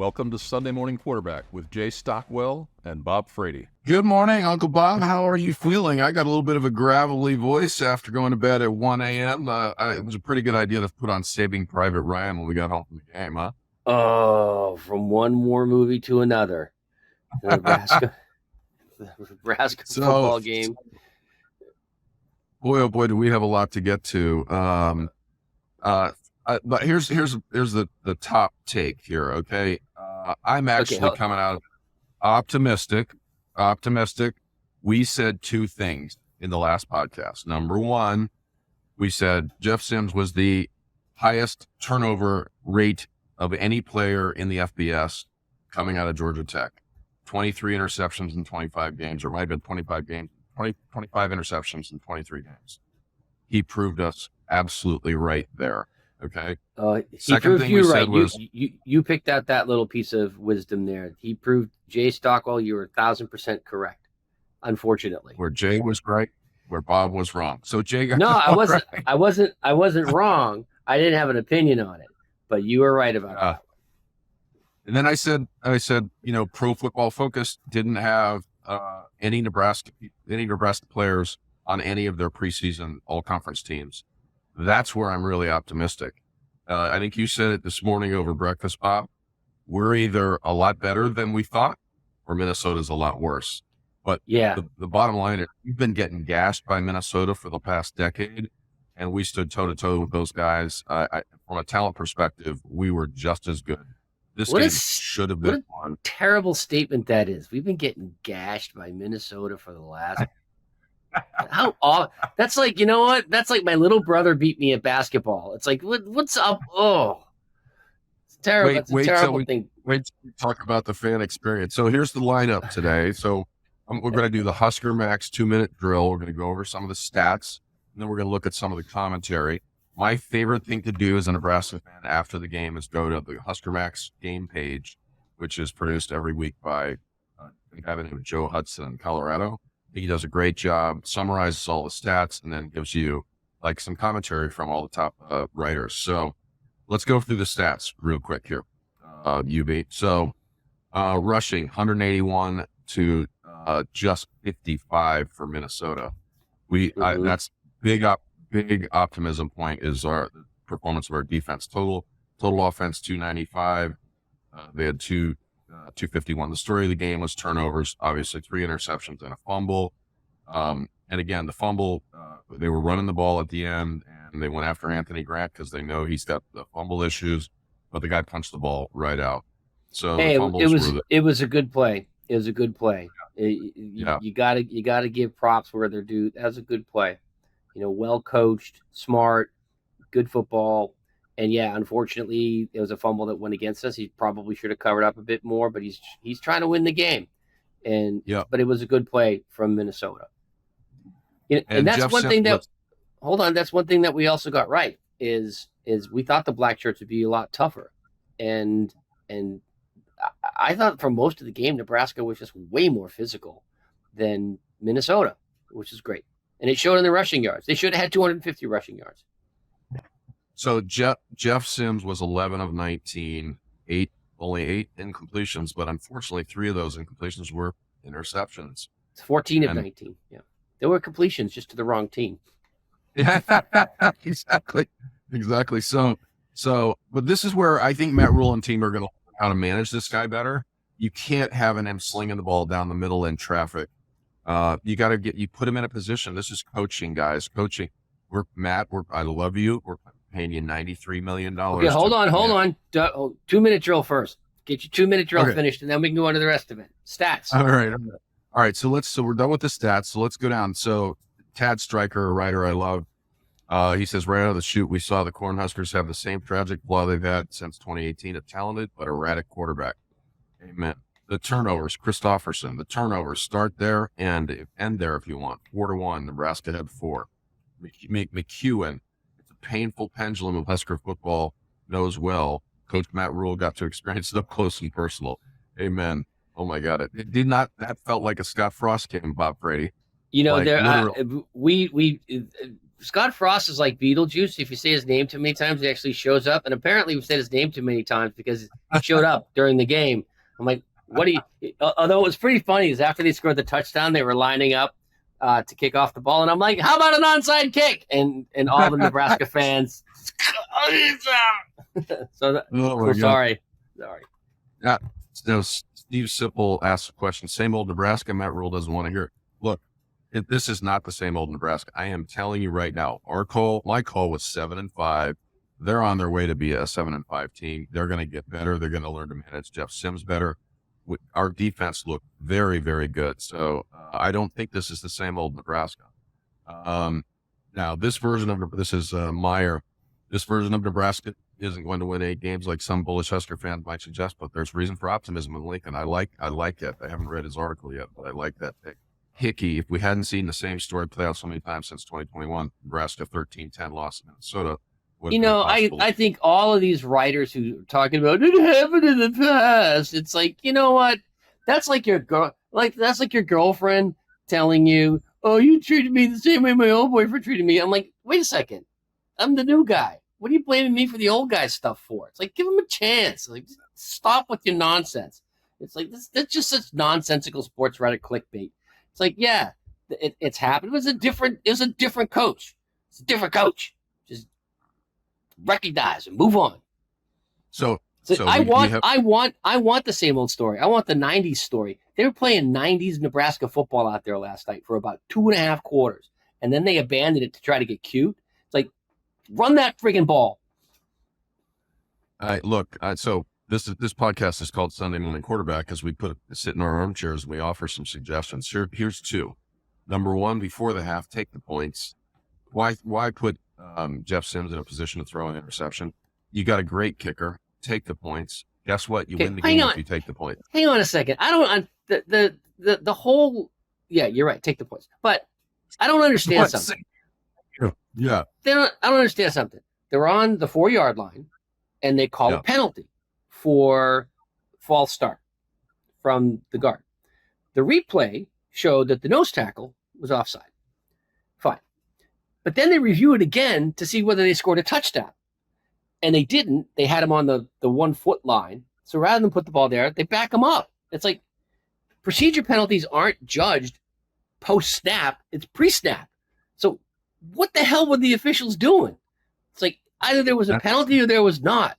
Welcome to Sunday Morning Quarterback with Jay Stockwell and Bob Frady. Good morning, Uncle Bob. How are you feeling? I got a little bit of a gravelly voice after going to bed at 1 a.m. It was a pretty good idea to put on Saving Private Ryan when we got home from the game, huh? Oh, from one war movie to another. The Nebraska football game. Boy, oh boy, do we have a lot to get to. But here's the top take here, okay? I'm actually coming out optimistic. We said two things in the last podcast. Number one, we said Jeff Sims was the highest turnover rate of any player in the FBS coming out of Georgia Tech. 23 interceptions in 25 games, or it might have been 25 interceptions in 23 games. He proved us absolutely right there. Okay. He proved you right. You picked out that little piece of wisdom there. He proved Jay Stockwell, you were 1,000% correct. Unfortunately, where Jay was right, where Bob was wrong. So Jay got right. I wasn't Uh, wrong. I didn't have an opinion on it, but you were right about that. And then I said, Pro Football Focus didn't have any Nebraska players on any of their preseason all-conference teams. That's where I'm really optimistic. I think you said it this morning over breakfast, Bob. We're either a lot better than we thought, or Minnesota's a lot worse. But yeah, the bottom line is we've been getting gashed by Minnesota for the past decade, and we stood toe-to-toe with those guys. From a talent perspective, we were just as good. This game should have been fun. Terrible statement that is. We've been getting gashed by Minnesota for the last... How awful. That's like, you know what? That's like my little brother beat me at basketball. It's like, what's up? Oh, it's terrible. That's a terrible thing. Wait till we talk about the fan experience. So here's the lineup today. So we're going to do the Husker Max 2-minute drill. We're going to go over some of the stats, and then we're going to look at some of the commentary. My favorite thing to do as a Nebraska fan after the game is go to the Husker Max game page, which is produced every week by a guy named Joe Hudson in Colorado. He does a great job, summarizes all the stats, and then gives you like some commentary from all the top writers. So let's go through the stats real quick here, UB. So rushing 181 to just 55 for Minnesota. That's big optimism point is our performance of our defense. Total offense 295. They had 251. The story of the game was turnovers, obviously 3 interceptions and a fumble. And again, the fumble, they were running the ball at the end, and they went after Anthony Grant because they know he's got the fumble issues, but the guy punched the ball right out. So hey, it was a good play. It was a good play. You gotta give props where they're due. That was a good play. Well coached, smart, good football. And yeah, unfortunately, it was a fumble that went against us. He probably should have covered up a bit more, but he's trying to win the game. But it was a good play from Minnesota. And that's Jeff one thing that that's one thing that we also got right is we thought the black shirts would be a lot tougher. And I thought for most of the game, Nebraska was just way more physical than Minnesota, which is great. And it showed in the rushing yards. They should have had 250 rushing yards. So Jeff Sims was 11 of 19, only 8 incompletions, but unfortunately 3 of those incompletions were interceptions. It's 14 of 19. Yeah, they were completions just to the wrong team. Yeah, exactly. So, but this is where I think Matt Rule and team are going to learn how to manage this guy better. You can't have him slinging the ball down the middle in traffic. You got to you put him in a position. This is coaching, guys. Coaching. I love you. We're paying you $93 million. Okay, hold on. 2-minute drill first. Get your 2-minute drill finished, and then we can go on to the rest of it. Stats. All right. So we're done with the stats. So let's go down. So Tad Stryker, a writer I love, he says right out of the chute, we saw the Cornhuskers have the same tragic flaw they've had since 2018, a talented but erratic quarterback. Amen. The turnovers, Christopherson, the turnovers, start there and end there if you want. 4-1, Nebraska had 4. McEwen, it's a painful pendulum of Husker football, knows well. Coach Matt Rule got to experience it up close and personal. Amen. Oh my God. It did not, that felt like a Scott Frost game, Bob Frady. We Scott Frost is like Beetlejuice. If you say his name too many times, he actually shows up. And apparently, we've said his name too many times because he showed up during the game. I'm like, what do you? Although it was pretty funny, is after they scored the touchdown, they were lining up to kick off the ball, and I'm like, how about an onside kick? And all the Nebraska fans. So we're sorry. Yeah. So Steve Sipple asked a question. Same old Nebraska. Matt Rule doesn't want to hear it. Look, this is not the same old Nebraska. I am telling you right now. My call was 7-5. They're on their way to be a 7-5 team. They're going to get better. They're going to learn to manage Jeff Sims better. Our defense looked very, very good. So I don't think this is the same old Nebraska. Now this version of Meyer. This version of Nebraska isn't going to win 8 games like some bullish Husker fans might suggest, but there's reason for optimism in Lincoln. I like it. I haven't read his article yet, but I like that pick. Hickey, if we hadn't seen the same story play out so many times since 2021, Nebraska 13-10 loss to Minnesota. I think all of these writers who are talking about it happened in the past, it's like, you know what? That's like your girlfriend telling you, oh, you treated me the same way my old boyfriend treated me. I'm like, wait a second. I'm the new guy. What are you blaming me for the old guy stuff for? It's like, give him a chance. Like, stop with your nonsense. It's like, that's just such nonsensical sports writer clickbait. It's like, yeah, it's happened. It was a different coach. It's a different coach. Just recognize and move on. So I want the same old story. I want the 90s story. They were playing 90s Nebraska football out there last night for about 2.5 quarters. And then they abandoned it to try to get cute. It's like, run that friggin' ball. So this podcast is called Sunday Morning Quarterback because we sit in our armchairs and we offer some suggestions. Here's 2. Number 1, before the half, take the points. Why put Jeff Sims in a position to throw an interception? You got a great kicker. Take the points. Guess what? You win the game if you take the points. Hang on a second. I don't the whole. Yeah, you're right. Take the points, but I don't understand something. Yeah. I don't understand something. They're on the 4-yard line, and they call a penalty for false start from the guard. The replay showed that the nose tackle was offside. Fine. But then they review it again to see whether they scored a touchdown. And they didn't. They had him on the 1-foot line. So rather than put the ball there, they back him up. It's like procedure penalties aren't judged post-snap. It's pre-snap. So what the hell were the officials doing? It's like either there was a penalty or there was not.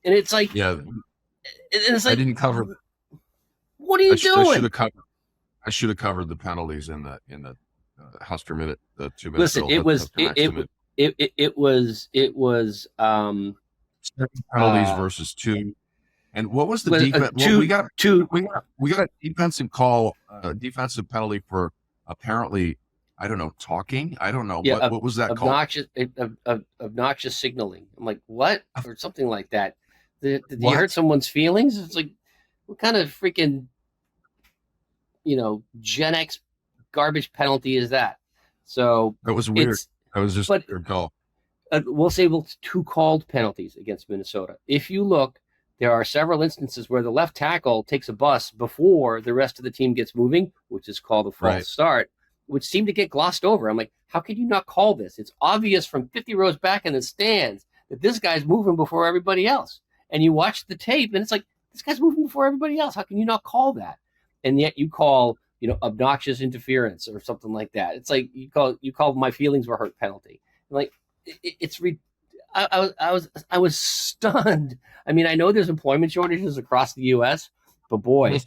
And it's like, yeah, it's like, I didn't cover. What are you doing? I should have covered the penalties in the Husker minute, the 2 minute. Listen, it was penalties versus 2. And what was the defense? We got a defensive call, defensive penalty for apparently, I don't know, talking. I don't know. Yeah, what was that obnoxious signaling. I'm like, what? Or something like that. Did you hurt someone's feelings? It's like, what kind of freaking, Gen X garbage penalty is that? So that was weird. That was just a weird call. We'll say 2 called penalties against Minnesota. If you look, there are several instances where the left tackle takes a bus before the rest of the team gets moving, which is called a false start, which seemed to get glossed over. I'm like, how could you not call this? It's obvious from 50 rows back in the stands that this guy's moving before everybody else. And you watch the tape, and it's like, this guy's moving before everybody else. How can you not call that? And yet you call, obnoxious interference or something like that. It's like you call my feelings were hurt penalty. Like I was stunned. I mean, I know there's employment shortages across the U.S., but boy,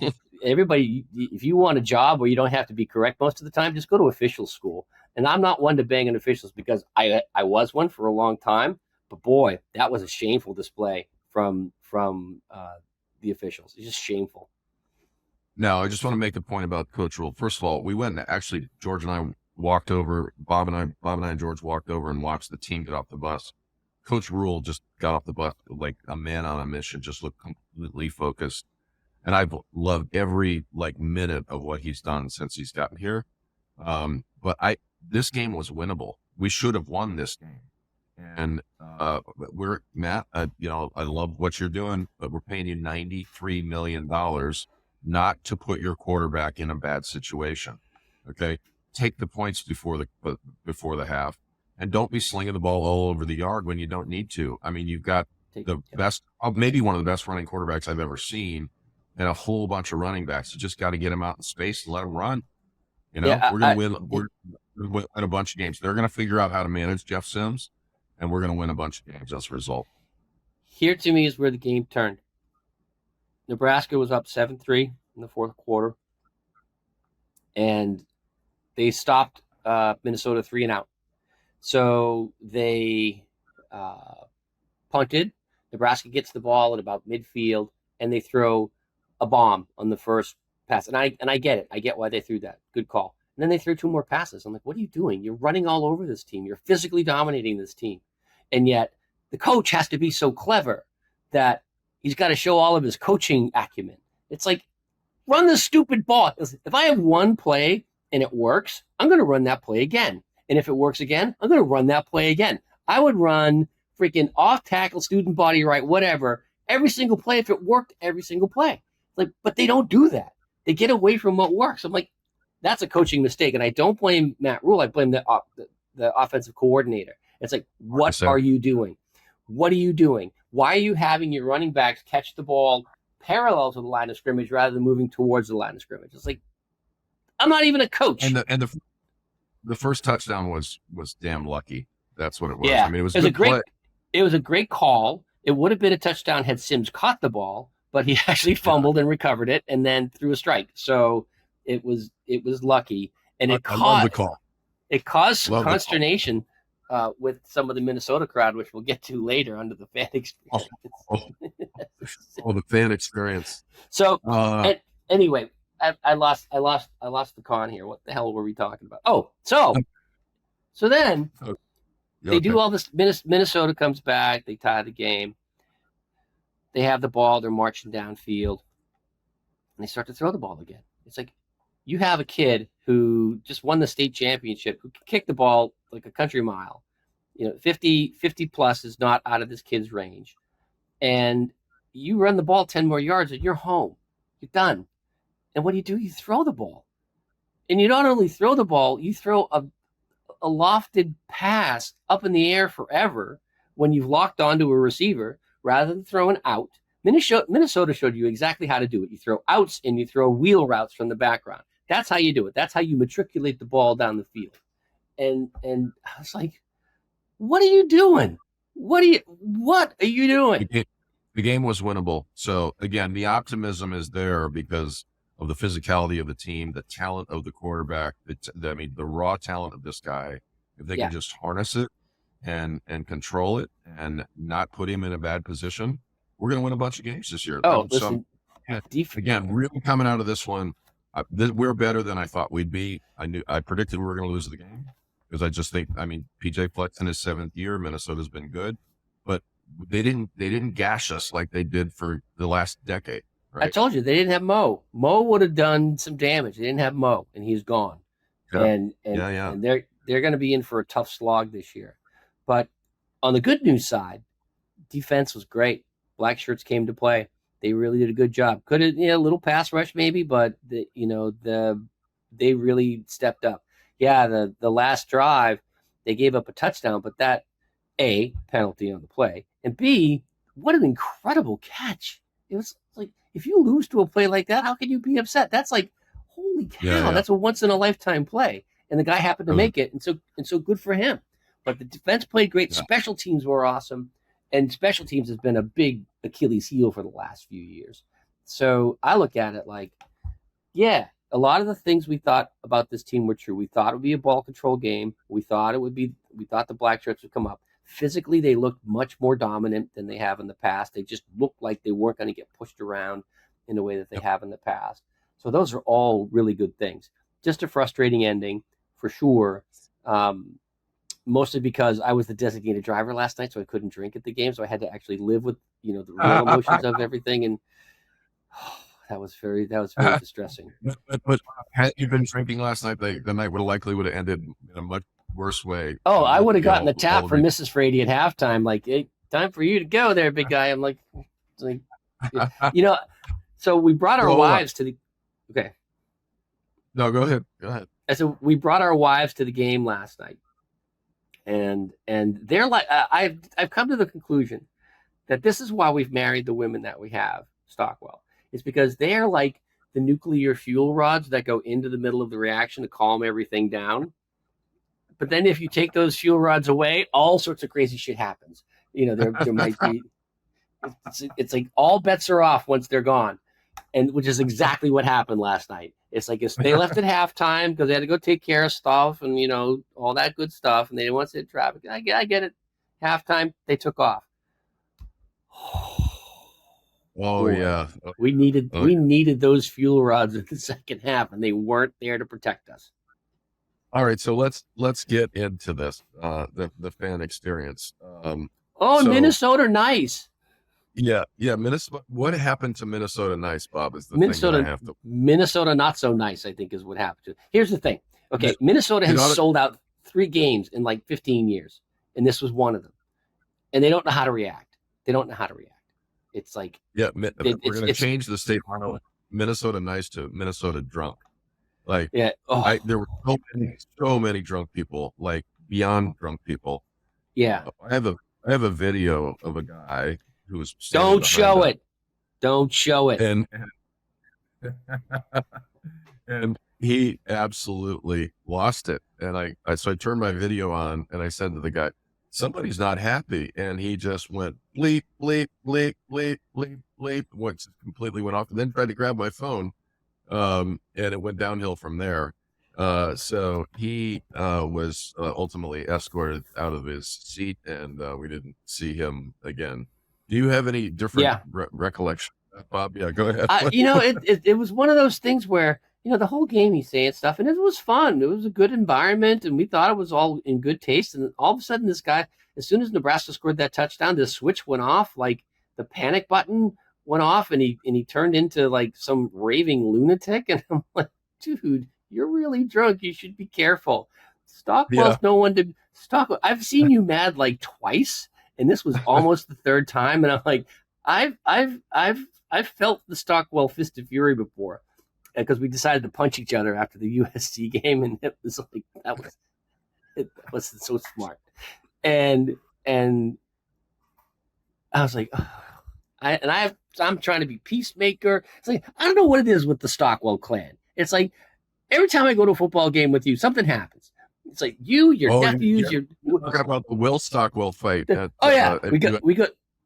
everybody, if you want a job where you don't have to be correct most of the time, just go to official school. And I'm not one to bang on officials because I was one for a long time. But boy, that was a shameful display from the officials. It's just shameful. Now, I just want to make a point about Coach Rule. First of all, we went, actually, George and I walked over, Bob and I and George walked over and watched the team get off the bus. Coach Rule just got off the bus like a man on a mission, just looked completely focused. And I've loved every minute of what he's done since he's gotten here. But this game was winnable. We should have won this game. And Matt, I love what you're doing, but we're paying you $93 million not to put your quarterback in a bad situation. Okay, take the points before the half. and don't be slinging the ball all over the yard when you don't need to. I mean, you've got the best, maybe one of the best running quarterbacks I've ever seen, and a whole bunch of running backs. You just got to get them out in space and let them run. You know, we're going to win. We're going to win a bunch of games. They're going to figure out how to manage Jeff Sims, and we're going to win a bunch of games as a result. Here to me is where the game turned. Nebraska was up 7-3 in the fourth quarter, and they stopped Minnesota 3-and-out. So they punted. Nebraska gets the ball at about midfield, and they throw a bomb on the first pass. And I get it. I get why they threw that. Good call. And then they threw 2 more passes. I'm like, what are you doing? You're running all over this team. You're physically dominating this team. And yet the coach has to be so clever that he's got to show all of his coaching acumen. It's like, run the stupid ball. If I have one play and it works, I'm going to run that play again. And if it works again, I'm going to run that play again. I would run freaking off tackle, student body right, whatever, every single play if it worked every single play. Like, but they don't do that. They get away from what works. I'm like, that's a coaching mistake. And I don't blame Matt Rule. I blame the offensive coordinator. It's like, what are you doing? What are you doing? Why are you having your running backs catch the ball parallel to the line of scrimmage rather than moving towards the line of scrimmage? It's like, I'm not even a coach. And the first touchdown was damn lucky. That's what it was. Yeah. I mean, it was a great call. It would have been a touchdown had Sims caught the ball, but he actually fumbled and recovered it and then threw a strike. So it was lucky, and it caused consternation with some of the Minnesota crowd, which we'll get to later under the fan experience. The fan experience. So anyway, I lost the con here. What the hell were we talking about? Oh, so then they do all this. Minnesota comes back. They tie the game. They have the ball. They're marching downfield, and they start to throw the ball again. It's like, you have a kid who just won the state championship, who can kick the ball like a country mile. 50 plus is not out of this kid's range. And you run the ball 10 more yards and you're home. You're done. And what do? You throw the ball. And you not only throw the ball, you throw a lofted pass up in the air forever when you've locked onto a receiver rather than throwing out. Minnesota showed you exactly how to do it. You throw outs and you throw wheel routes from the background. That's how you do it. That's how you matriculate the ball down the field. And I was like, what are you doing? What are you doing? The game was winnable. So again, the optimism is there because of the physicality of the team, the talent of the quarterback, the raw talent of this guy. If they can just harness it and control it and not put him in a bad position, we're going to win a bunch of games this year. Listen, again, really coming out of this one, we're better than I thought we'd be. I predicted we were going to lose the game because I just think, PJ Fleck's in his 7th year. Minnesota's been good, but they didn't gash us like they did for the last decade. Right? I told you they didn't have Mo. Mo would have done some damage. They didn't have Mo, and he's gone. Yeah. And they're going to be in for a tough slog this year. But on the good news side, defense was great. Black shirts came to play. They really did a good job. Could have, a little pass rush maybe, but they really stepped up. Yeah, the last drive, they gave up a touchdown, but that, A, penalty on the play, and B, what an incredible catch. It was like, if you lose to a play like that, how can you be upset? That's like, holy cow, that's a once-in-a-lifetime play. And the guy happened to make it, and so good for him. But the defense played great. Yeah. Special teams were awesome. And special teams has been a big Achilles heel for the last few years. So I look at it like, a lot of the things we thought about this team were true. We thought it would be a ball control game. We thought the black shirts would come up. Physically, they looked much more dominant than they have in the past. They just looked like they weren't going to get pushed around in the way that they have in the past. So those are all really good things. Just a frustrating ending for sure. Mostly because I was the designated driver last night, so I couldn't drink at the game. So I had to actually live with, the real emotions of everything. And that was very distressing. But had you been drinking last night, the night would have ended in a much worse way. Oh, I would have gotten the tap from Mrs. Frady at halftime. Like, hey, time for you to go there, big guy. I'm like, so we brought our wives to the, okay. No, go ahead. So we brought our wives to the game last night. and they're like, I've come to the conclusion that this is why we've married the women that we have, Stockwell. It's because they're like the nuclear fuel rods that go into the middle of the reaction to calm everything down. But then if you take those fuel rods away, all sorts of crazy shit happens. There might be, it's like all bets are off once they're gone. And which is exactly what happened last night. It's like they left at halftime because they had to go take care of stuff and, all that good stuff. And they didn't want to sit in traffic. I get it. Halftime, they took off. Oh, boy. Yeah. We needed those fuel rods in the second half, and they weren't there to protect us. All right, so let's get into this, the fan experience. Minnesota nice. Yeah, Minnesota. What happened to Minnesota nice, Bob? Is the thing that I have to. Minnesota not so nice, I think, is what happened to. Here's the thing. Okay, Minnesota has sold out 3 games in like 15 years, and this was one of them. And they don't know how to react. It's like we're going to change the state from Minnesota nice to Minnesota drunk. Like there were so many drunk people, like beyond drunk people. Yeah, I have a video of a guy who was don't show it, and he absolutely lost it. And so I turned my video on and I said to the guy, somebody's not happy, and he just went bleep bleep bleep bleep bleep bleep, completely went off, and then tried to grab my phone, and it went downhill from there. So he was ultimately escorted out of his seat, and we didn't see him again. Do you have any different recollection, Bob? Yeah, go ahead. It was one of those things where the whole game he's saying stuff, and it was fun. It was a good environment, and we thought it was all in good taste. And all of a sudden, this guy, as soon as Nebraska scored that touchdown, the switch went off, like the panic button went off, and he turned into like some raving lunatic. And I'm like, dude, you're really drunk. You should be careful. Stockwell's no one to Stockwell. I've seen you mad like twice, and this was almost the third time. And I'm like, I've felt the Stockwell fist of fury before. Because we decided to punch each other after the USC game, and it was like that was so smart, and I was like, I'm trying to be peacemaker. It's like I don't know what it is with the Stockwell clan. It's like every time I go to a football game with you, something happens. It's like your nephews, You're talking about the Will Stockwell fight.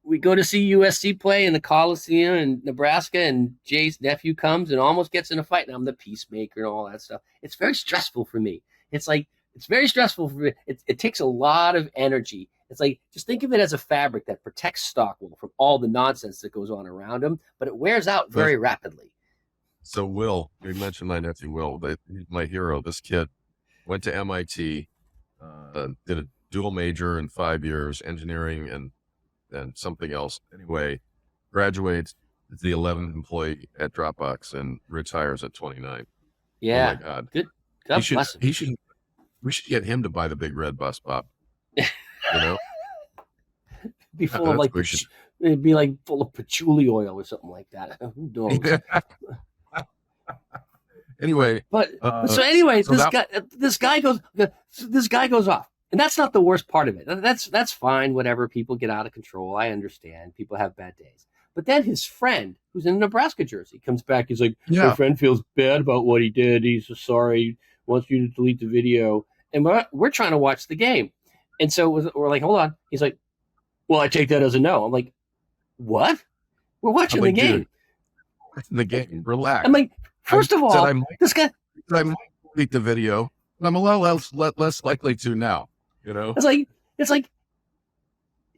We go to see USC play in the Coliseum in Nebraska, and Jay's nephew comes and almost gets in a fight, and I'm the peacemaker and all that stuff. It's very stressful for me. It's very stressful for me. It takes a lot of energy. It's like, just think of it as a fabric that protects Stockwell from all the nonsense that goes on around him, but it wears out very rapidly. So Will, you mentioned my nephew Will, he's my hero. This kid went to MIT, did a dual major in 5 years, engineering and something else. Anyway, graduates, is the 11th employee at Dropbox, and retires at 29. Yeah. Oh my God. Good. God bless him. We should get him to buy the big red bus, Bob. Be full of like, it'd be like full of patchouli oil or something like that. Who knows? Anyway, this guy goes off. And that's not the worst part of it. That's fine. Whatever. People get out of control. I understand. People have bad days. But then his friend, who's in a Nebraska jersey, comes back. He's like, my friend feels bad about what he did. He's so sorry. He wants you to delete the video. And we're trying to watch the game. And so we're like, hold on. He's like, well, I take that as a no. I'm like, what? We're watching the game. Watching the game. Relax. I'm like, first of all, this guy. I might delete the video. I'm a lot less likely to now. It's like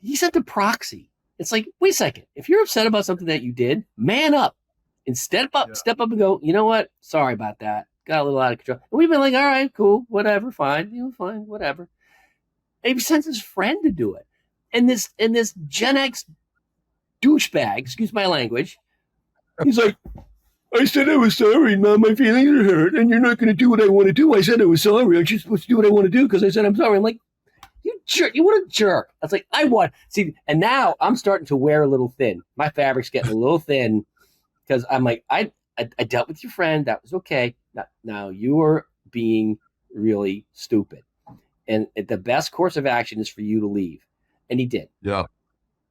he sent a proxy. It's like, wait a second. If you're upset about something that you did, man up and step up and go, you know what? Sorry about that. Got a little out of control. And we've been like, all right, cool, whatever, fine, fine, whatever. And he sends his friend to do it. And this Gen X douchebag, excuse my language, he's like, I said I was sorry, Mom. My feelings are hurt, and you're not going to do what I want to do. I said I was sorry. I'm just supposed to do what I want to do because I said I'm sorry. I'm like, you jerk! You what a jerk! I was like, and now I'm starting to wear a little thin. My fabric's getting a little thin because I'm like, I dealt with your friend. That was okay. Now you are being really stupid, And the best course of action is for you to leave. And he did. Yeah.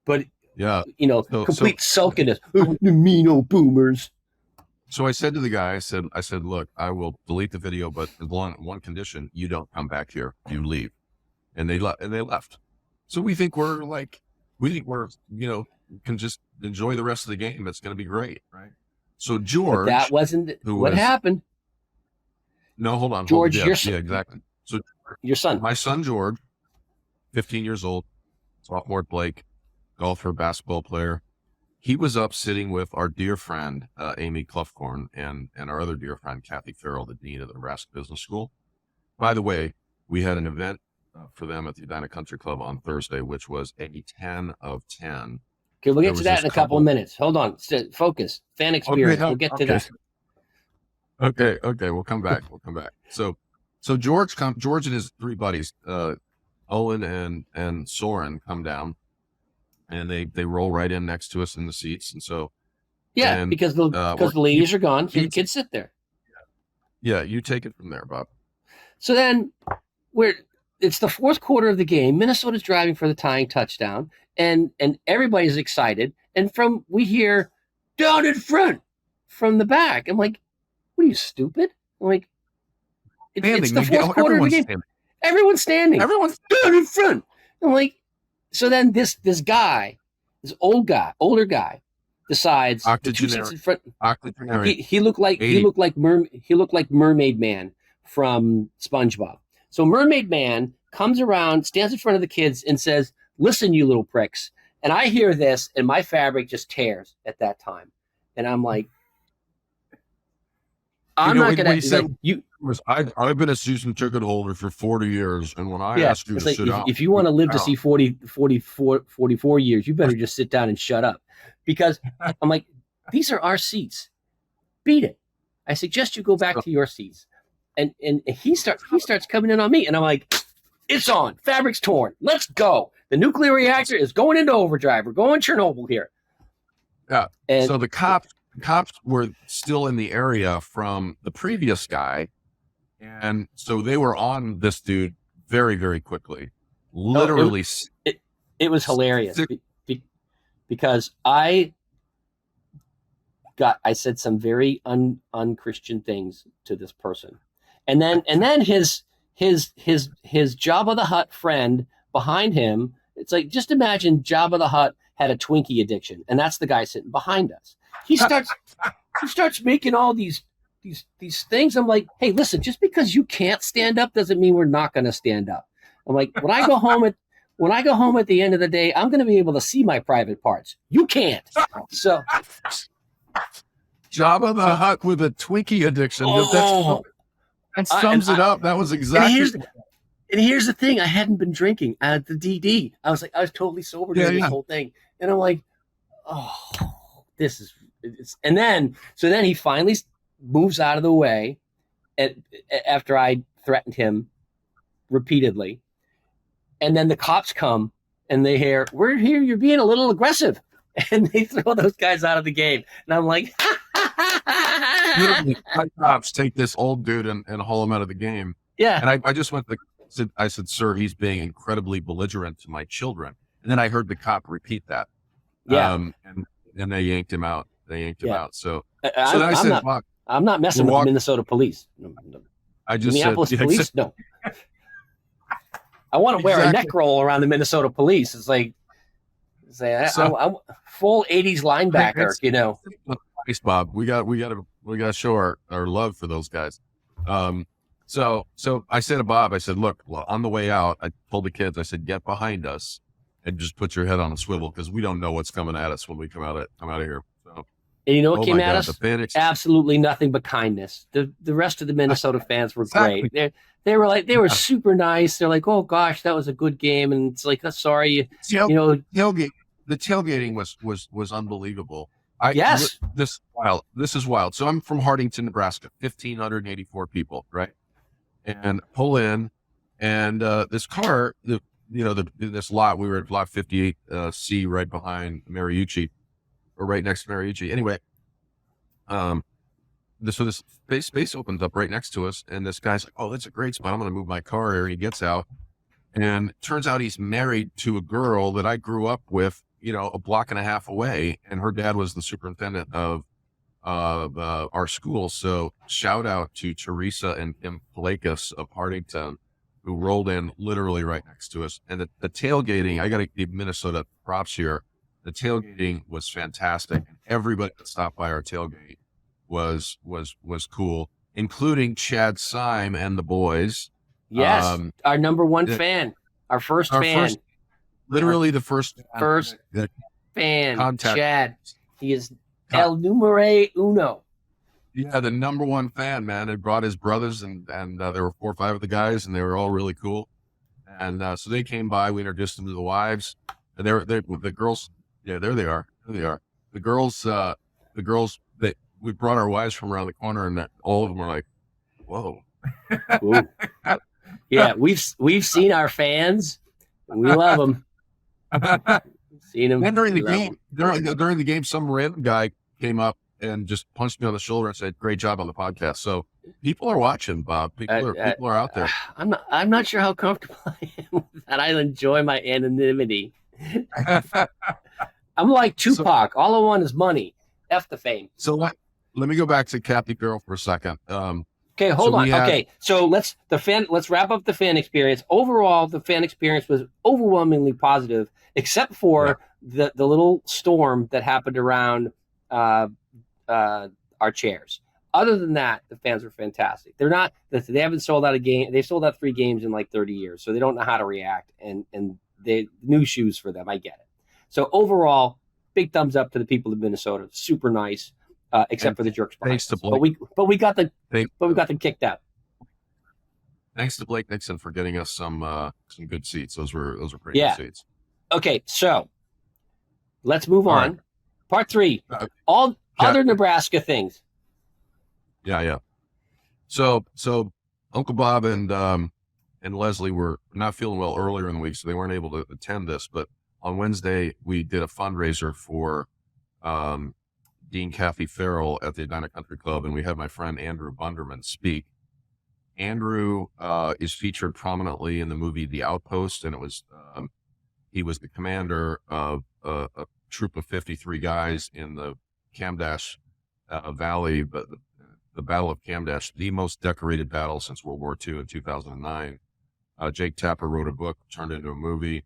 But, yeah. Complete sulkiness. The mean old boomers. So I said to the guy, I said, look, I will delete the video, but one condition, you don't come back here, you leave. And they left. So we think we're, can just enjoy the rest of the game. It's going to be great. Right. So George, but that wasn't what happened. No, hold on. George, your son. Yeah, exactly. So your son, my son, George, 15 years old, sophomore at Blake, golfer, basketball player. He was up sitting with our dear friend, Amy Cloughcorn, and our other dear friend, Kathy Farrell, the dean of the Nebraska Business School. By the way, we had an event for them at the Edina Country Club on Thursday, which was a 10 of 10. Okay, we'll get to that in a couple of minutes. Hold on. Focus. Fan experience. Okay, we'll get to that. Okay. We'll come back. So George and his three buddies, Owen and Soren, come down, and they roll right in next to us in the seats. And so, because the ladies are gone, so the kids sit there. Yeah, you take it from there, Bob. So then it's the fourth quarter of the game. Minnesota's driving for the tying touchdown, and everybody's excited. And we hear down in front from the back. I'm like, what are you, stupid? I'm like, it's the fourth quarter of the game. Standing. Everyone's standing. Everyone's down in front. I'm like, so then this guy, this older guy, decides the two seats in front. He looked like Mermaid Man from SpongeBob. So Mermaid Man comes around, stands in front of the kids, and says, "Listen, you little pricks." And I hear this, and my fabric just tears at that time. And I'm like, I'm not going to. I've been a season ticket holder for 40 years, and when I asked you to sit down, if you want to live to see 44 years, you better just sit down and shut up. Because I'm like, these are our seats. Beat it. I suggest you go back to your seats. And he starts coming in on me, and I'm like, it's on. Fabric's torn. Let's go. The nuclear reactor is going into overdrive. We're going Chernobyl here. Yeah. And so the cops were still in the area from the previous guy. And so they were on this dude very, very quickly. Literally. It was hilarious because I said some very unchristian things to this person. And then his Jabba the Hutt friend behind him, it's like, just imagine Jabba the Hutt had a Twinkie addiction, and that's the guy sitting behind us. He starts making all these things. I'm like, hey, listen, just because you can't stand up doesn't mean we're not going to stand up. I'm like, when I go home at the end of the day, I'm going to be able to see my private parts. You can't. So Jabba the Hutt with a Twinkie addiction. That sums it up. That was exactly. And here's the thing: I hadn't been drinking at the DD. I was totally sober during this whole thing, and I'm like, oh, this is. And then he finally moves out of the way, after I threatened him repeatedly, and then the cops come and they hear, "We're here. You're being a little aggressive," and they throw those guys out of the game, and I'm like. Literally, cops take this old dude and haul him out of the game. Yeah. And I just I said, "Sir, he's being incredibly belligerent to my children." And then I heard the cop repeat that. Yeah. And they yanked him out. So I'm not messing with the Minnesota police. I just Minneapolis said, police? No. I want to wear a neck roll around the Minnesota police. It's like, I'm full 80s linebacker, Thanks, Bob. We got to show our love for those guys. So I said to Bob, I said, look, on the way out, I told the kids, I said, get behind us and just put your head on a swivel, because we don't know what's coming at us when we come out of here. So, and you know what came at us? Absolutely nothing but kindness. The rest of the Minnesota fans were great. They were super nice. They're like, oh gosh, that was a good game, and it's like, sorry, tailgate. The tailgating was unbelielievable. Yes. This is wild. So I'm from Hardington, Nebraska, 1,584 people, right? And pull in, and this car, this lot, we were at lot 58 C, right behind Mariucci, or right next to Mariucci. Anyway, this space opens up right next to us, and this guy's like, "Oh, that's a great spot. I'm going to move my car here." He gets out, And it turns out he's married to a girl that I grew up with, a block and a half away. And her dad was the superintendent of our school. So shout out to Teresa and Kim Palakas of Hardington, who rolled in literally right next to us. And the tailgating, I got to give Minnesota props here. The tailgating was fantastic. Everybody that stopped by our tailgate was cool, including Chad Syme and the boys. Yes, our number one fan, our first fan. Literally the first fan, contact. Chad. He is El Numero Uno. Yeah, the number one fan, man. It brought his brothers, and there were 4 or 5 of the guys, and they were all really cool. And so they came by. We introduced them to the wives, and the girls. Yeah, there they are. The girls. We brought our wives from around the corner, and all of them were like, "Whoa." Yeah, we've seen our fans. We love them. Seen them. And during the game, some random guy came up and just punched me on the shoulder and said, "Great job on the podcast." So people are watching, Bob. People are out there. I'm not sure how comfortable I am with that. I enjoy my anonymity. I'm like Tupac. All I want is money. F the fame. So let me go back to Kathy Farrell for a second. Okay, hold on. Okay, so let's wrap up the fan experience. Overall, the fan experience was overwhelmingly positive, except for the little storm that happened around our chairs. Other than that, the fans were fantastic. They haven't sold out a game. They've sold out 3 games in like 30 years, so they don't know how to react. And they new shoes for them. I get it. So overall, big thumbs up to the people of Minnesota. Super nice. Except for the jerks. Thanks to Blake. But we got them kicked out. Thanks to Blake Nixon for getting us some good seats. Those were pretty good seats. Okay, so let's move on. Right. Part 3. Other Nebraska things. Yeah. So Uncle Bob and Leslie were not feeling well earlier in the week, so they weren't able to attend this. But on Wednesday, we did a fundraiser for Dean Kathy Farrell at the Edina Country Club, and we had my friend Andrew Bunderman speak. Andrew is featured prominently in the movie The Outpost, and it was he was the commander of a troop of 53 guys in the Kamdash Valley, but the Battle of Kamdash, the most decorated battle since World War II in 2009. Jake Tapper wrote a book, turned into a movie,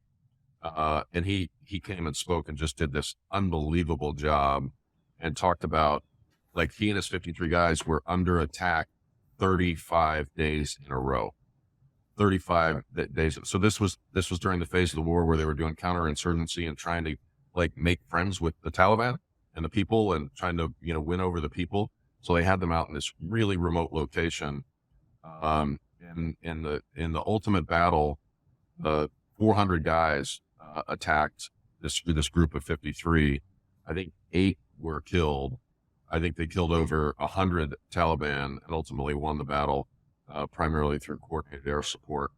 and he came and spoke and just did this unbelievable job. And talked about, like, he and his 53 guys were under attack 35 days in a row. 35 days. So this was during the phase of the war where they were doing counterinsurgency and trying to, like, make friends with the Taliban and the people and trying to, win over the people. So they had them out in this really remote location. In the ultimate battle, 400 guys attacked this group of 53. I think 8 were killed. I think they killed over 100 Taliban and ultimately won the battle, primarily through coordinated air support.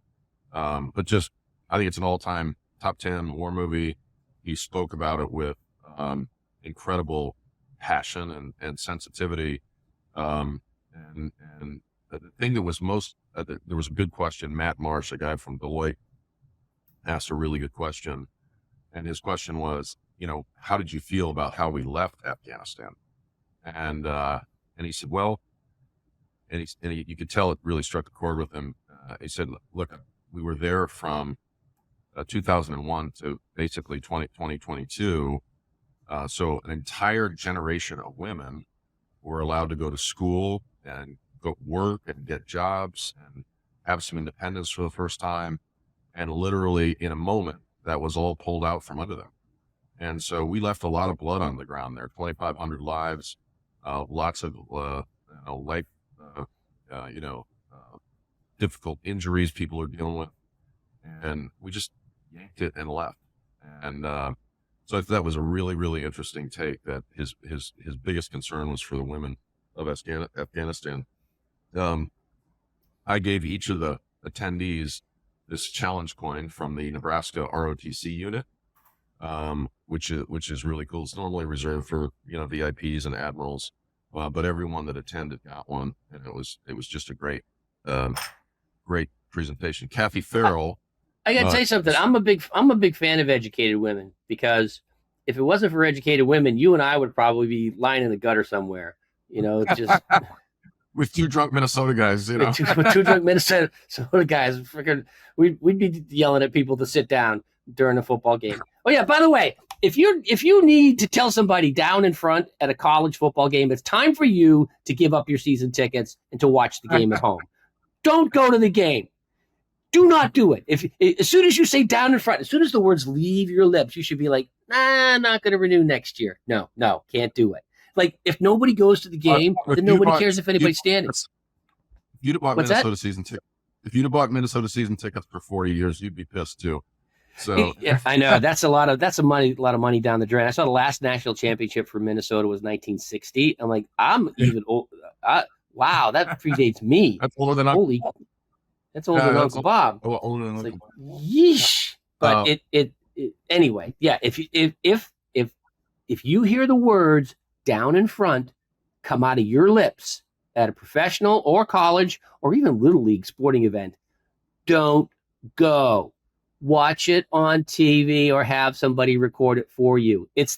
But just, I think it's an all-time top 10 war movie. He spoke about it with incredible passion and sensitivity. And the thing that was most, there was a good question. Matt Marsh, a guy from Deloitte, asked a really good question. And his question was, how did you feel about how we left Afghanistan? And he said, well, you could tell it really struck a chord with him. He said, look, we were there from 2001 to basically 2022. So an entire generation of women were allowed to go to school and go work and get jobs and have some independence for the first time. And literally in a moment, that was all pulled out from under them. And so we left a lot of blood on the ground there, 2,500 lives, lots of life, difficult injuries people are dealing with. And we just yanked it and left. And so I thought that was a really, really interesting take, that his biggest concern was for the women of Afghanistan. I gave each of the attendees this challenge coin from the Nebraska ROTC unit. Which is really cool. It's normally reserved for VIPs and admirals, but everyone that attended got one, and it was just a great presentation. Kathy Farrell. I got to tell you something. I'm a big fan of educated women, because if it wasn't for educated women, you and I would probably be lying in the gutter somewhere. Just with two drunk Minnesota guys. With two drunk Minnesota guys, freaking, we'd be yelling at people to sit down during a football game. Oh yeah, by the way, if you need to tell somebody down in front at a college football game, it's time for you to give up your season tickets and to watch the game at home. Don't go to the game. Do not do it. As soon as you say down in front, as soon as the words leave your lips, you should be like, nah, I'm not going to renew next year. No, can't do it. Like, if nobody goes to the game, then nobody cares if anybody's standing. If you'd have bought Minnesota season tickets, for 40 years, you'd be pissed too. So yeah, I know that's a lot of money down the drain. I saw the last national championship for Minnesota was 1960. I'm like, I'm even old. Wow, that predates me. That's older than that's older than Uncle Bob. Older than Uncle Bob. Yeesh. But it anyway. Yeah. If you hear the words down in front come out of your lips at a professional or college or even little league sporting event, don't go. Watch it on TV or have somebody record it for you. That's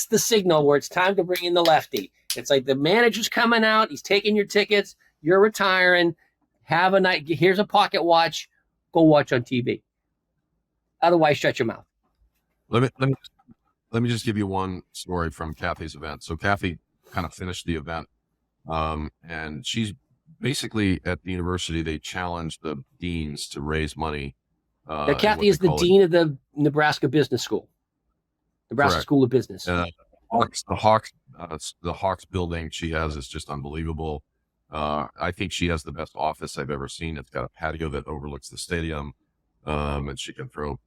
the signal where it's time to bring in the lefty. It's like the manager's coming out. He's taking your tickets. You're retiring. Have a night. Here's a pocket watch. Go watch on TV. Otherwise, shut your mouth. Let me just give you one story from Kathy's event. So Kathy kind of finished the event, and she's basically at the university. They challenged the deans to raise money. Now, Kathy is the dean of the Nebraska Business School, Nebraska School of Business. The Hawks building she has is just unbelievable. I think she has the best office I've ever seen. It's got a patio that overlooks the stadium, and she can throw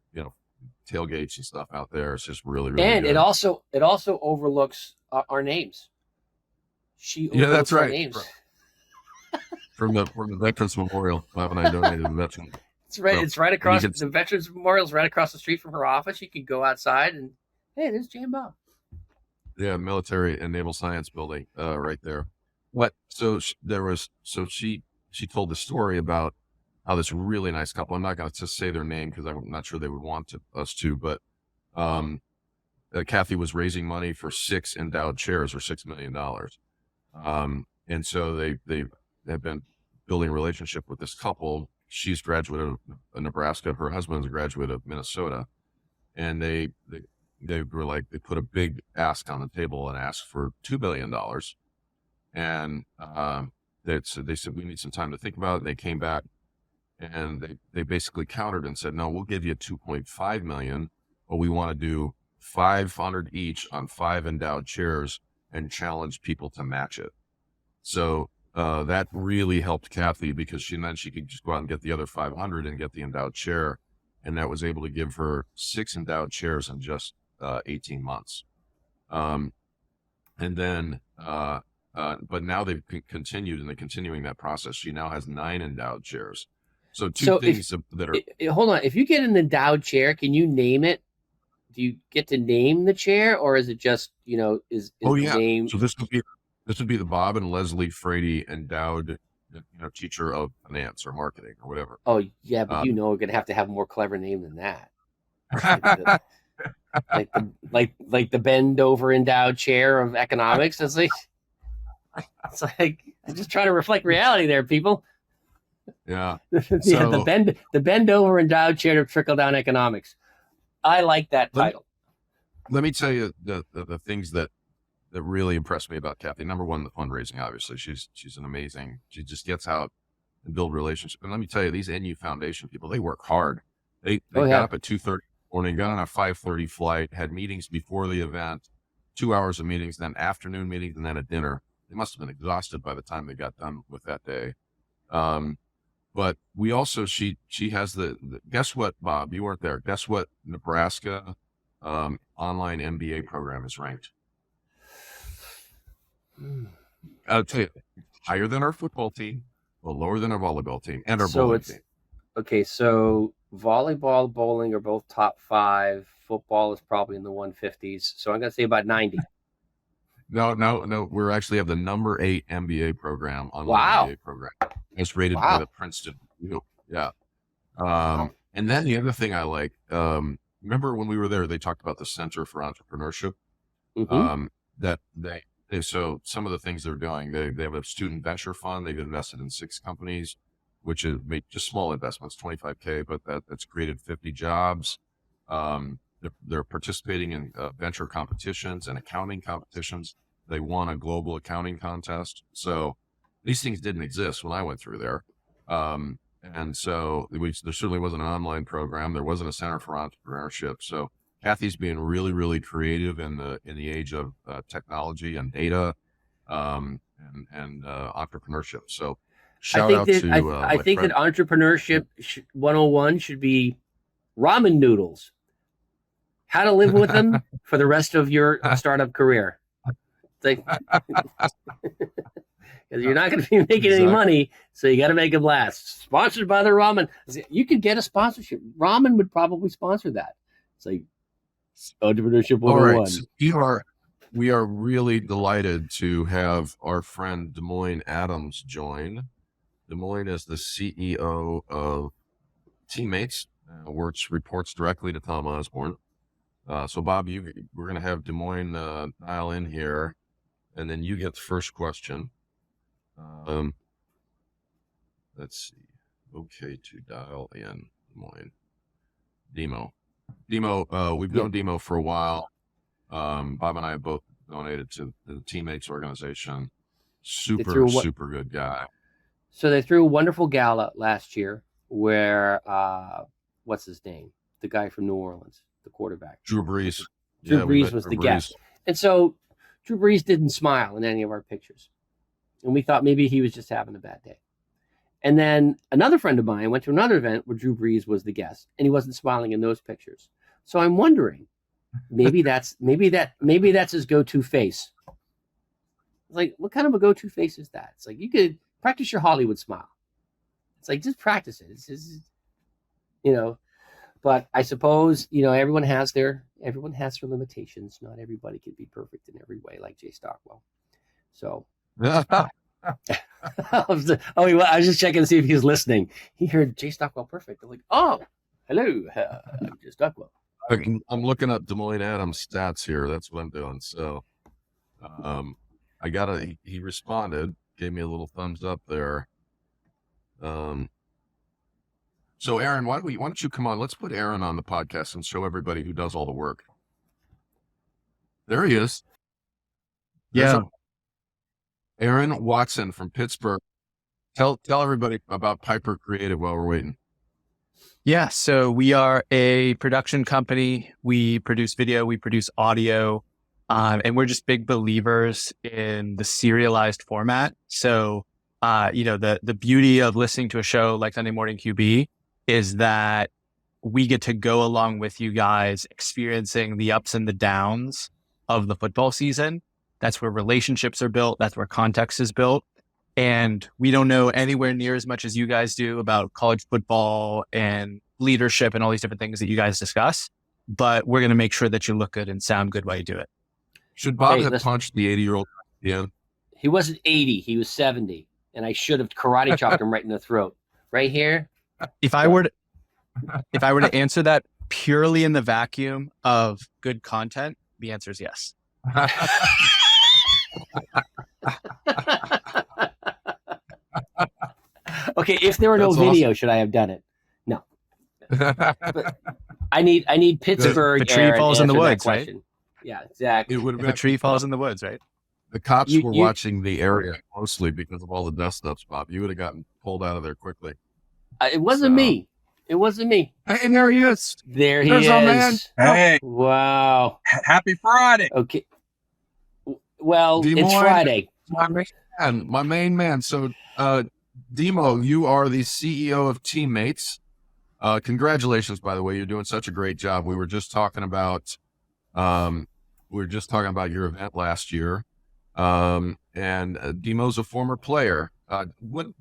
tailgates and stuff out there. It's just really and good. it also overlooks our names. That's right. Names. From the Veterans Memorial, Bob and I donated the veterans. It's right. It's right across the Veterans Memorial's right across the street from her office. You can go outside and hey, there's Jay and Bob. Yeah, Military and Naval Science Building, right there. She told the story about how this really nice couple. I'm not going to just say their name because I'm not sure they would want us to, but Kathy was raising money for 6 endowed chairs or $6 million, and so they have been building a relationship with this couple. She's graduate of Nebraska. Her husband's a graduate of Minnesota. And they were like, they put a big ask on the table and asked for $2 billion. And they said, we need some time to think about it. They came back and they basically countered and said, no, we'll give you $2.5 million, but we want to do 500 each on 5 endowed chairs and challenge people to match it. So that really helped Kathy because then she could just go out and get the other 500 and get the endowed chair. And that was able to give her 6 endowed chairs in just 18 months. And then, but now they've continued and they're continuing that process. She now has 9 endowed chairs. So hold on. If you get an endowed chair, can you name it? Do you get to name the chair or is it just, is the name? So this would be the Bob and Leslie Frady endowed teacher of finance or marketing or whatever. Oh yeah, but we're gonna have a more clever name than that. like the bend over endowed chair of economics. It's like I'm just trying to reflect reality there, people. Yeah. The bend over endowed chair of trickle down economics. I like that title. Let me tell you the things that really impressed me about Kathy. Number one, the fundraising, obviously. She's an amazing, she just gets out and build relationships. And let me tell you, these NU Foundation people, they work hard. They got up at 2:30 morning, got on a 5:30 flight, had meetings before the event, 2 hours of meetings, then afternoon meetings, and then a dinner. They must have been exhausted by the time they got done with that day. But we also, she has guess what, Bob, you weren't there. Guess what Nebraska online MBA program is ranked? I'll tell you, higher than our football team, but lower than our volleyball team and our bowling team. Okay, so volleyball, bowling are both top 5. Football is probably in the 150s. So I'm going to say about 90. No. We actually have the number 8 MBA program, online MBA program. It's rated by the Princeton. Yeah. And then the other thing I like, remember when we were there, they talked about the Center for Entrepreneurship. Mm-hmm. That so some of the things they're doing, they have a student venture fund. They've invested in 6 companies, which is made just small investments, $25K, but that's created 50 jobs. They're participating in venture competitions and accounting competitions. They won a global accounting contest. So these things didn't exist when I went through there. And so there certainly wasn't an online program. There wasn't a Center for Entrepreneurship. So Kathy's being really, really creative in the age of technology and data, and entrepreneurship. So shout out to I think that entrepreneurship 101 should be ramen noodles. How to live with them for the rest of your startup career. It's like, you're not going to be making any money, so you got to make them last. Sponsored by the ramen. You could get a sponsorship. Ramen would probably sponsor that. It's like entrepreneurship 101. All right, so we are really delighted to have our friend Demoine Adams join. Demoine is the CEO of Teammates, which reports directly to Tom Osborne. So Bob, we're going to have Demoine dial in here, and then you get the first question. Let's see. Okay, to dial in Demoine. Demo, we've known Demo for a while. Bob and I have both donated to the Teammates organization. Super good guy. So they threw a wonderful gala last year where, what's his name? The guy from New Orleans, the quarterback. Drew Brees. Drew Brees was the guest. And so Drew Brees didn't smile in any of our pictures. And we thought maybe he was just having a bad day. And then another friend of mine went to another event where Drew Brees was the guest, and he wasn't smiling in those pictures. So I'm wondering, maybe that's his go-to face. Like, what kind of a go-to face is that? It's like, you could practice your Hollywood smile. It's like, just practice it. It's just, but I suppose, everyone has their limitations. Not everybody can be perfect in every way, like Jay Stockwell. So. I was just checking to see if he was listening. He heard Jay Stockwell perfect. I'm like, oh, hello, I'm Jay Stockwell. I'm looking up Demoine Adams stats here. That's what I'm doing. So, he responded, gave me a little thumbs up there. So Aaron, why don't you come on? Let's put Aaron on the podcast and show everybody who does all the work. There he is. Yeah. Aaron Watson from Pittsburgh. Tell everybody about Piper Creative while we're waiting. Yeah, so we are a production company. We produce video, we produce audio, and we're just big believers in the serialized format. So, the beauty of listening to a show like Sunday Morning QB is that we get to go along with you guys, experiencing the ups and the downs of the football season. That's where relationships are built. That's where context is built. And we don't know anywhere near as much as you guys do about college football and leadership and all these different things that you guys discuss. But we're going to make sure that you look good and sound good while you do it. Should Bob have punched the 80-year-old? Yeah. He wasn't 80. He was 70. And I should have karate chopped him right in the throat. Right here. If I were to answer that purely in the vacuum of good content, the answer is yes. Okay, if there were no video, should I have done it? No. But I need Pittsburgh. The tree falls in the woods, right? Yeah, exactly. It would have been a tree falls in the woods, right? The cops were watching the area closely because of all the dust ups, Bob. You would have gotten pulled out of there quickly. It wasn't me. It wasn't me. Hey, there he is. There's he is. Our man. Hey. Wow. Happy Friday. Okay. Well, Demoine, it's Friday. My main man. So, Demo, you are the CEO of Teammates. Congratulations, by the way. You're doing such a great job. We were just talking about your event last year. And Demo's a former player.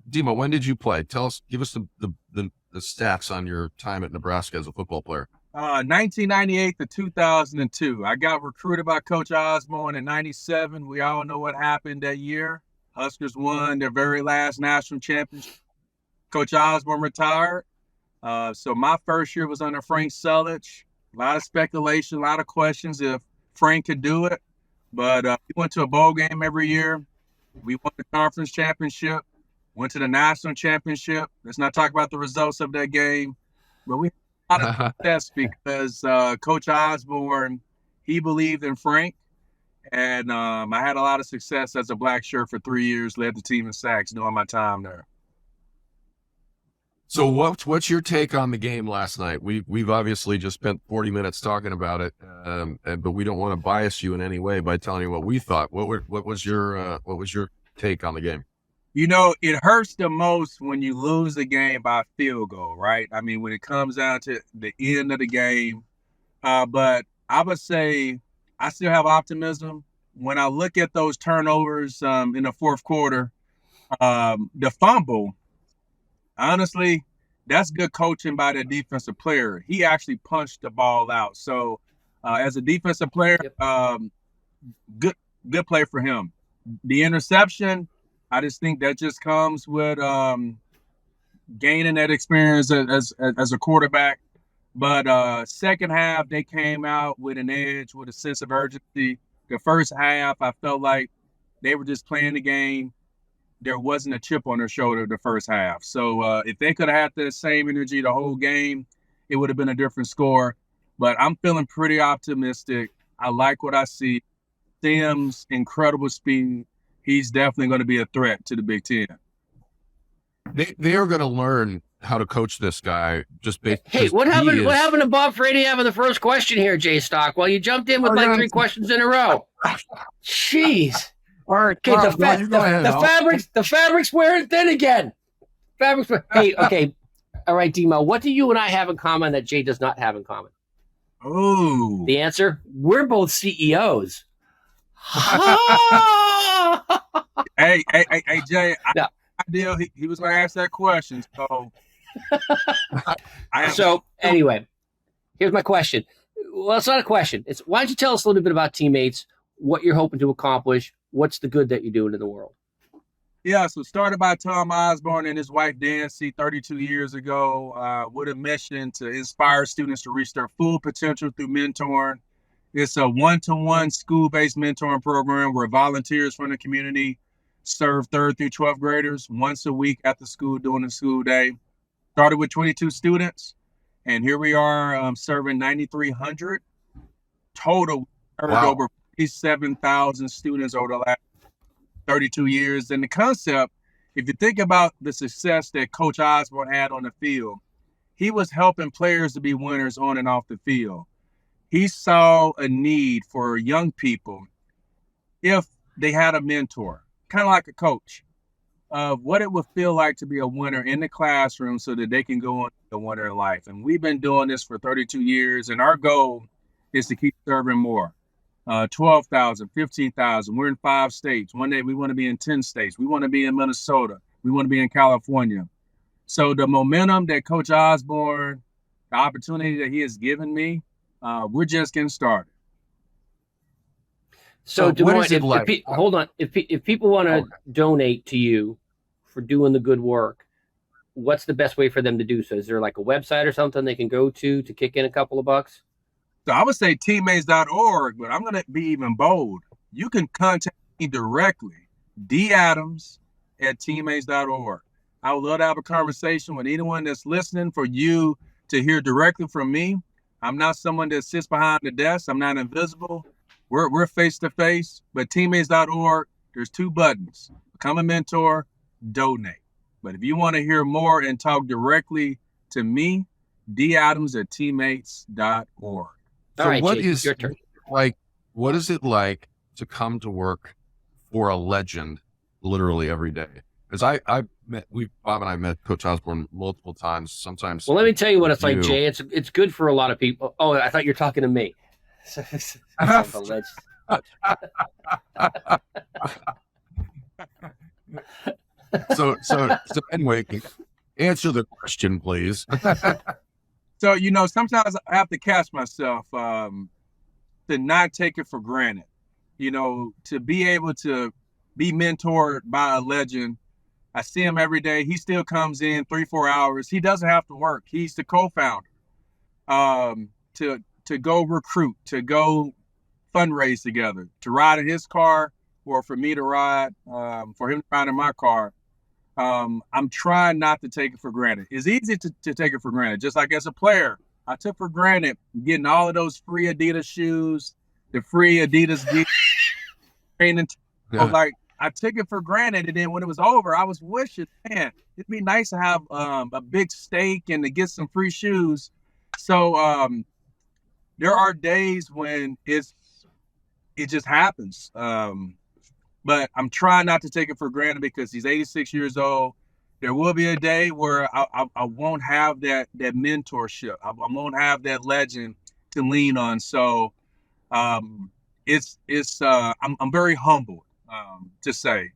Demo, when did you play? Give us the stats on your time at Nebraska as a football player. 1998 to 2002. I got recruited by Coach Osborne in 97. We all know what happened that year. Huskers won their very last national championship. Coach Osborne retired. So my first year was under Frank Sulich. A lot of speculation, a lot of questions if Frank could do it. But we went to a bowl game every year. We won the conference championship, went to the national championship. Let's not talk about the results of that game. But we had a lot of success because Coach Osborne, he believed in Frank. And I had a lot of success as a black shirt for 3 years, led the team in sacks during my time there. So what's your take on the game last night? We've obviously just spent 40 minutes talking about it, but we don't want to bias you in any way by telling you what we thought. What was your take on the game? You know, it hurts the most when you lose the game by field goal, right? I mean, when it comes down to the end of the game. But I would say I still have optimism. When I look at those turnovers in the fourth quarter, the fumble, honestly, that's good coaching by the defensive player. He actually punched the ball out. So as a defensive player, good play for him. The interception, I just think that just comes with gaining that experience as a quarterback. But second half, they came out with an edge, with a sense of urgency. The first half, I felt like they were just playing the game. There wasn't a chip on their shoulder the first half. So if they could have had the same energy the whole game, it would have been a different score. But I'm feeling pretty optimistic. I like what I see. Sims, incredible speed. He's definitely going to be a threat to the Big Ten. They are going to learn how to coach this guy just based. Hey, what happened to Bob Frady having the first question here, Jay Stockwell? You jumped in with like 3 questions in a row. Jeez. All right. Okay, the fabric's wearing thin again. Hey, okay. All right, Demo, what do you and I have in common that Jay does not have in common? Oh. The answer? We're both CEOs. Hey, Jay, he was going to ask that question. So, anyway, here's my question. Well, it's not a question. It's why don't you tell us a little bit about Teammates, what you're hoping to accomplish, what's the good that you're doing in the world? Yeah, so started by Tom Osborne and his wife Nancy 32 years ago with a mission to inspire students to reach their full potential through mentoring. It's a one-to-one school-based mentoring program where volunteers from the community serve 3rd through 12th graders once a week at the school during the school day. Started with 22 students, and here we are serving 9,300 total. Wow. Over 47,000 students over the last 32 years. And the concept, if you think about the success that Coach Osborne had on the field, he was helping players to be winners on and off the field. He saw a need for young people if they had a mentor, kind of like a coach, of what it would feel like to be a winner in the classroom so that they can go on to a winner in life. And we've been doing this for 32 years, and our goal is to keep serving more. 12,000, 15,000. We're in 5 states. One day we want to be in 10 states. We want to be in Minnesota. We want to be in California. So the momentum that Coach Osborne, the opportunity that he has given me, we're just getting started. So what is it like? Hold on. If people want to donate to you for doing the good work, what's the best way for them to do so? Is there like a website or something they can go to kick in a couple of bucks? So I would say teammates.org, but I'm going to be even bold. You can contact me directly, dadams@teammates.org. I would love to have a conversation with anyone that's listening for you to hear directly from me. I'm not someone that sits behind the desk. I'm not invisible. We're face-to-face, but teammates.org, there's 2 buttons. Become a mentor, donate. But if you want to hear more and talk directly to me, dadams@teammates.org. All right, Jake, your turn. What is it like to come to work for a legend literally every day? Because Bob and I met Coach Osborne multiple times, sometimes. Well, let me tell you what it's like, Jay. It's good for a lot of people. Oh, I thought you were talking to me. So anyway, answer the question, please. So, sometimes I have to catch myself to not take it for granted. To be able to be mentored by a legend I see him every day. He still comes in 3-4 hours. He doesn't have to work. He's the co-founder. To go recruit, to go fundraise together, to ride in his car, or for me to ride, for him to ride in my car. I'm trying not to take it for granted. It's easy to take it for granted. Just like as a player, I took for granted getting all of those free Adidas shoes, the free Adidas gear, training. Like I took it for granted, and then when it was over, I was wishing, man, it'd be nice to have a big steak and to get some free shoes. So there are days when it just happens. But I'm trying not to take it for granted because he's 86 years old. There will be a day where I won't have that mentorship. I won't have that legend to lean on. So I'm very humbled to say.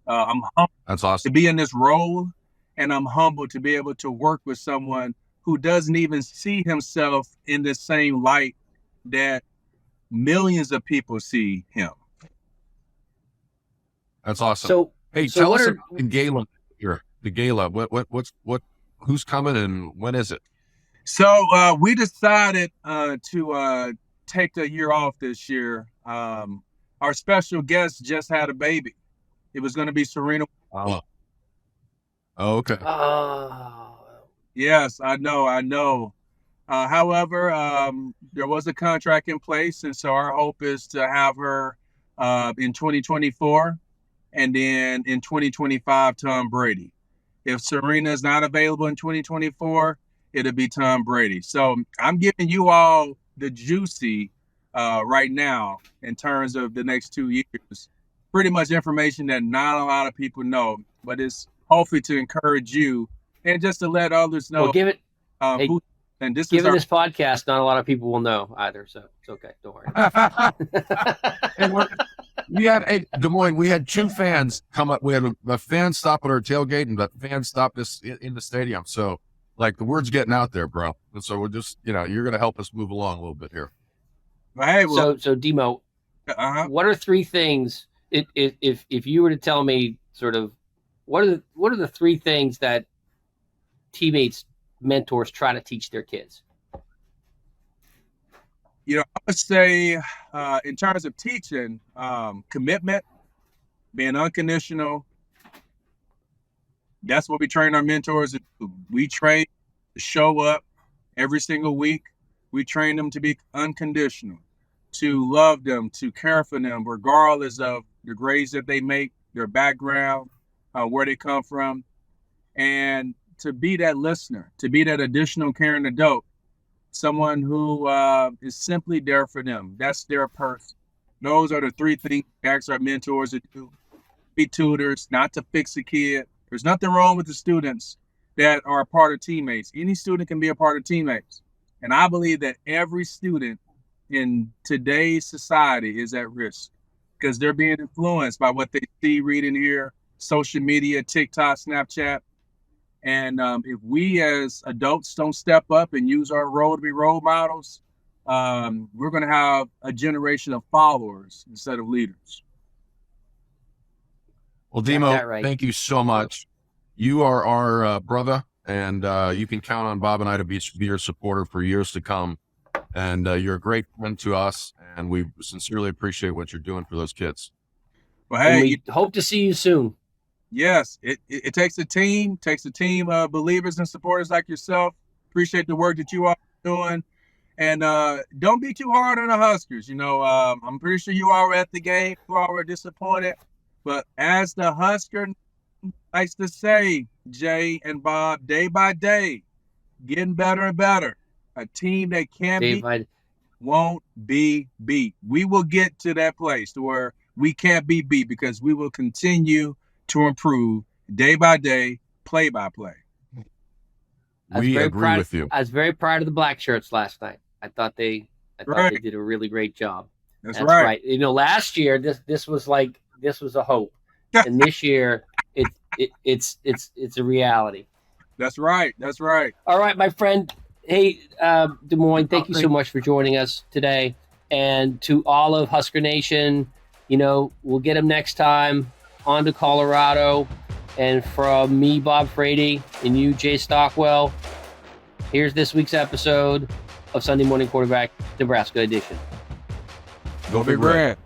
I'm humbled That's awesome to be in this role, and I'm humbled to be able to work with someone who doesn't even see himself in the same light that millions of people see him. That's awesome. So, hey, so tell what us are- about the gala here. The gala. Who's coming and when is it? So we decided to take the year off this year. Our special guest just had a baby. It was going to be Serena. Oh, okay. Yes, I know. However, there was a contract in place, and so our hope is to have her in 2024, and then in 2025, Tom Brady. If Serena is not available in 2024, it'll be Tom Brady. So I'm giving you all the juicy right now in terms of the next 2 years. Pretty much information that not a lot of people know, but it's hopefully to encourage you and just to let others know. Well, give it. Hey, who, and this given is our, this podcast, not a lot of people will know either, so it's okay. Don't worry. And we had Demoine. We had 2 fans come up. We had a fan stop at our tailgate, and the fan stopped us in the stadium. So, like, the word's getting out there, bro. And so we're just, you're going to help us move along a little bit here. hey, well, So Demo, what are 3 things? If you were to tell me, sort of, what are the 3 things that teammates, mentors try to teach their kids? I would say in terms of teaching, commitment, being unconditional. That's what we train our mentors to do. We train to show up every single week. We train them to be unconditional, to love them, to care for them, regardless of the grades that they make, their background, where they come from, and to be that listener, to be that additional caring adult, someone who is simply there for them. That's their person. Those are the 3 things we ask our mentors to do. Be tutors, not to fix a kid. There's nothing wrong with the students that are a part of teammates. Any student can be a part of teammates. And I believe that every student in today's society is at risk because they're being influenced by what they see, read, and hear, social media, TikTok, Snapchat. And if we as adults don't step up and use our role to be role models, we're going to have a generation of followers instead of leaders. Well, Demo, right. Thank you so much. You are our brother, and you can count on Bob and I to be your supporter for years to come. And you're a great friend to us, and we sincerely appreciate what you're doing for those kids. Well, And hey, we hope to see you soon. yes, it takes a team, of believers and supporters like yourself. Appreciate the work that you are doing. And don't be too hard on the Huskers. I'm pretty sure you all were at the game. You all were disappointed. But as the Husker likes to say, Jay and Bob, day by day, getting better and better. A team that can be won't be beat. We will get to that place to where we can't be beat because we will continue to improve day by day, play by play. We agree with you. I was very proud of the black shirts last night. I thought they did a really great job. That's right. Last year this was a hope, and this year it's a reality. That's right. All right, my friend. Hey, Demoine, thank you so much for joining us today. And to all of Husker Nation, we'll get them next time. On to Colorado. And from me, Bob Frady, and you, Jay Stockwell, here's this week's episode of Sunday Morning Quarterback, Nebraska edition. Go Big Red.